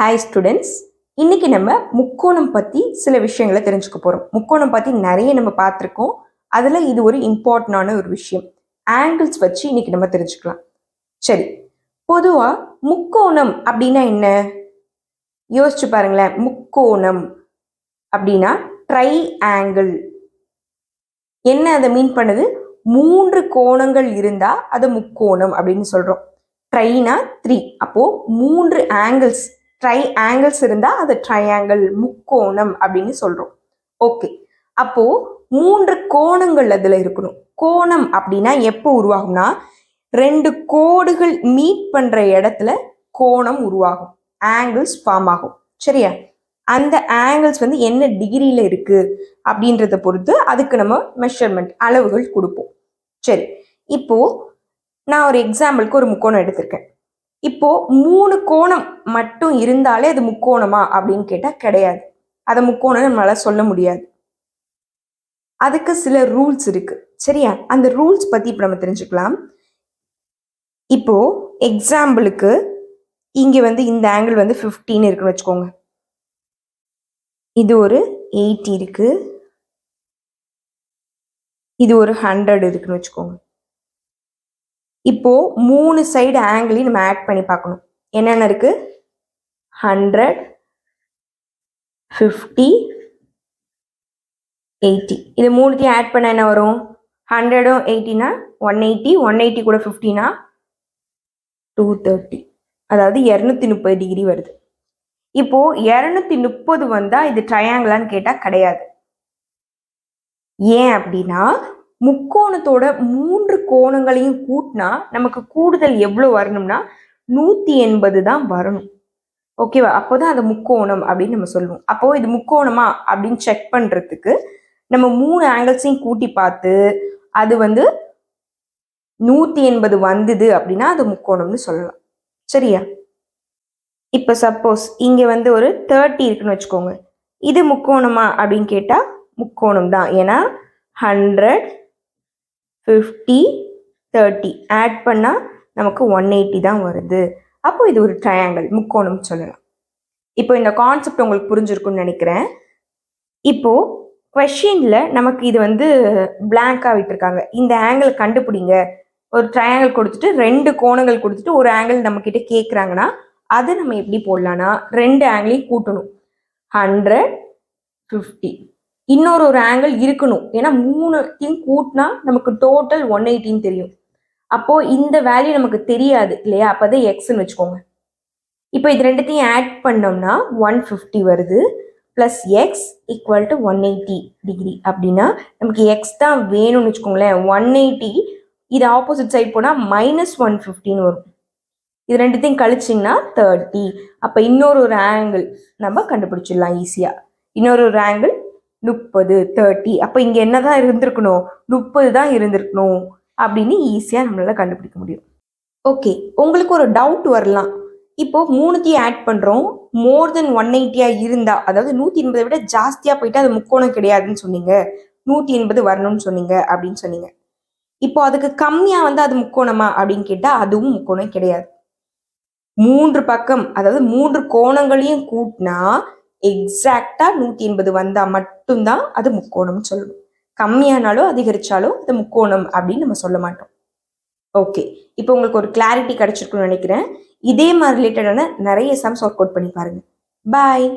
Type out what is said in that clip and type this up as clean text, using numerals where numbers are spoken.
Hi students, இன்னைக்கு நம்ம முக்கோணம் பற்றி சில விஷயங்களை தெரிஞ்சுக்க போகிறோம். முக்கோணம் பற்றி நிறைய நம்ம பார்த்துருக்கோம். அதில் இது ஒரு இம்பார்ட்டண்டான ஒரு விஷயம். ஆங்கிள்ஸ் வச்சு இன்னைக்கு நம்ம தெரிஞ்சுக்கலாம். சரி, பொதுவாக முக்கோணம் அப்படின்னா என்ன யோசிச்சு பாருங்களேன். முக்கோணம் அப்படின்னா ட்ரை ஆங்கிள். என்ன அதை மீன் பண்ணுது? 3 கோணங்கள் இருந்தால் அது முக்கோணம் அப்படின்னு சொல்கிறோம். ட்ரைனா 3, அப்போது 3 ஆங்கிள்ஸ், ட்ரை ஆங்கிள்ஸ் இருந்தால் அது ட்ரையாங்கிள், முக்கோணம் அப்படின்னு சொல்கிறோம். ஓகே, அப்போது 3 கோணங்கள் அதில் இருக்கணும். கோணம் அப்படின்னா எப்போ உருவாகும்னா 2 கோடுகள் மீட் பண்ணுற இடத்துல கோணம் உருவாகும், ஆங்கிள்ஸ் ஃபார்ம் ஆகும். சரியா? அந்த ஆங்கிள்ஸ் வந்து என்ன டிகிரியில் இருக்குது அப்படின்றத பொறுத்து அதுக்கு நம்ம மெஷர்மெண்ட், அளவுகள் கொடுப்போம். சரி, இப்போது நான் ஒரு எக்ஸாம்பிளுக்கு ஒரு முக்கோணம் எடுத்திருக்கேன். இப்போ 3 கோணம் மட்டும் இருந்தாலே அது முக்கோணமா அப்படின்னு கேட்டால் கிடையாது. அதை முக்கோணம் நம்மளால சொல்ல முடியாது. அதுக்கு சில ரூல்ஸ் இருக்கு. சரியா? அந்த ரூல்ஸ் பத்தி இப்போ நம்ம தெரிஞ்சுக்கலாம். இப்போ எக்ஸாம்பிளுக்கு இங்க வந்து இந்த ஆங்கிள் வந்து 15 இருக்குன்னு வச்சுக்கோங்க. இது ஒரு 80 இருக்கு, இது ஒரு 100 இருக்குன்னு வச்சுக்கோங்க. இப்போ 3 சைடு ஆங்கிளையும் நம்ம ஆட் பண்ணி பார்க்கணும். என்னென்ன இருக்கு? 100, 50, 80. இது 3த்தையும் ஆட் பண்ண என்ன வரும்? 100ம் 80னா 180, 180 கூட 50னா 230, அதாவது 230 டிகிரி வருது. இப்போ 230 வந்தா இது ட்ரையாங்கிளான்னு கேட்டா கிடையாது. ஏன் அப்படின்னா முக்கோணத்தோட 3 கோணங்களையும் கூட்டினா நமக்கு கூடுதல் எவ்வளோ வரணும்னா 180 தான் வரணும். ஓகேவா? அப்போதான் அது முக்கோணம் அப்படின்னு நம்ம சொல்லுவோம். அப்போ இது முக்கோணமா அப்படின்னு செக் பண்றதுக்கு நம்ம 3 ஆங்கிள்ஸையும் கூட்டி பார்த்து அது வந்து 180 வந்தது அப்படின்னா அது முக்கோணம்னு சொல்லலாம். சரியா? இப்போ சப்போஸ் இங்க வந்து ஒரு 30 இருக்குன்னு வச்சுக்கோங்க. இது முக்கோணமா அப்படின்னு கேட்டா முக்கோணம் தான். ஏன்னா 100, 50, 30 ஆட் பண்ணா நமக்கு 180 தான் வருது. அப்போ இது ஒரு ட்ரையாங்கிள், முக்கோணம் சொல்லலாம். இப்போ இந்த கான்செப்ட் உங்களுக்கு புரிஞ்சிருக்கும்னு நினைக்கிறேன். இப்போ கொஸ்டின்ல நமக்கு இது வந்து பிளாங்கா விட்டுருக்காங்க. இந்த ஆங்கிள் கண்டுபிடிங்க. ஒரு ட்ரையாங்கிள் கொடுத்துட்டு 2 கோணங்கள் கொடுத்துட்டு ஒரு ஆங்கிள் நம்ம கிட்ட கேட்குறாங்கன்னா அது நம்ம எப்படி போடலாம்னா 2 ஆங்கிளையும் கூட்டணும். 100, 50, இன்னொரு ஆங்கிள் இருக்கணும். ஏன்னா 3த்தையும் கூட்டினா நமக்கு டோட்டல் 180 தெரியும். அப்போ இந்த வேல்யூ நமக்கு தெரியாது இல்லையா? அப்போதான் எக்ஸ்ன்னு வச்சுக்கோங்க. இப்போ இது ரெண்டுத்தையும் ஆட் பண்ணோம்னா 150 வருது, plus X equal to 180 degree. அப்படின்னா நமக்கு எக்ஸ் தான் வேணும்னு வச்சுக்கோங்களேன். 180 இது ஆப்போசிட் சைட் போனால் -150 வரும். இது ரெண்டுத்தையும் கழிச்சிங்கன்னா 30. அப்போ இன்னொரு ஆங்கிள் நம்ம கண்டுபிடிச்சிடலாம் ஈஸியாக. இன்னொரு ஆங்கிள் 30, 30. அப்போ இங்கே என்ன தான் இருந்திருக்கணும்? 30 தான் இருந்திருக்கணும் அப்படின்னு ஈஸியாக நம்மளால கண்டுபிடிக்க முடியும். ஓகே, உங்களுக்கு ஒரு டவுட் வரலாம். இப்போ 3த்தையும் ஆட் பண்ணுறோம், மோர் தென் 180 இருந்தா, அதாவது 180 விட ஜாஸ்தியாக போயிட்டு அது முக்கோணம் கிடையாதுன்னு சொன்னீங்க, 180 வரணும்னு சொன்னீங்க அப்படின்னு சொன்னீங்க. இப்போ அதுக்கு கம்மியாக வந்து அது முக்கோணமா அப்படின்னு கேட்டால் அதுவும் முக்கோணம் கிடையாது. 3 பக்கம், அதாவது 3 கோணங்களையும் கூட்டினா எக்ஸாக்டா 180 வந்தா மட்டும்தான் அது முக்கோணம்னு சொல்லணும். கம்மியானாலும் அதிகரிச்சாலும் அது முக்கோணம் அப்படின்னு நம்ம சொல்ல மாட்டோம். ஓகே, இப்போ உங்களுக்கு ஒரு கிளாரிட்டி கிடைச்சிருக்குன்னு நினைக்கிறேன். இதே மாதிரி ரிலேட்டடான நிறைய சம்ஸ் ஒர்க் அவுட் பண்ணி பாருங்க. பாய்.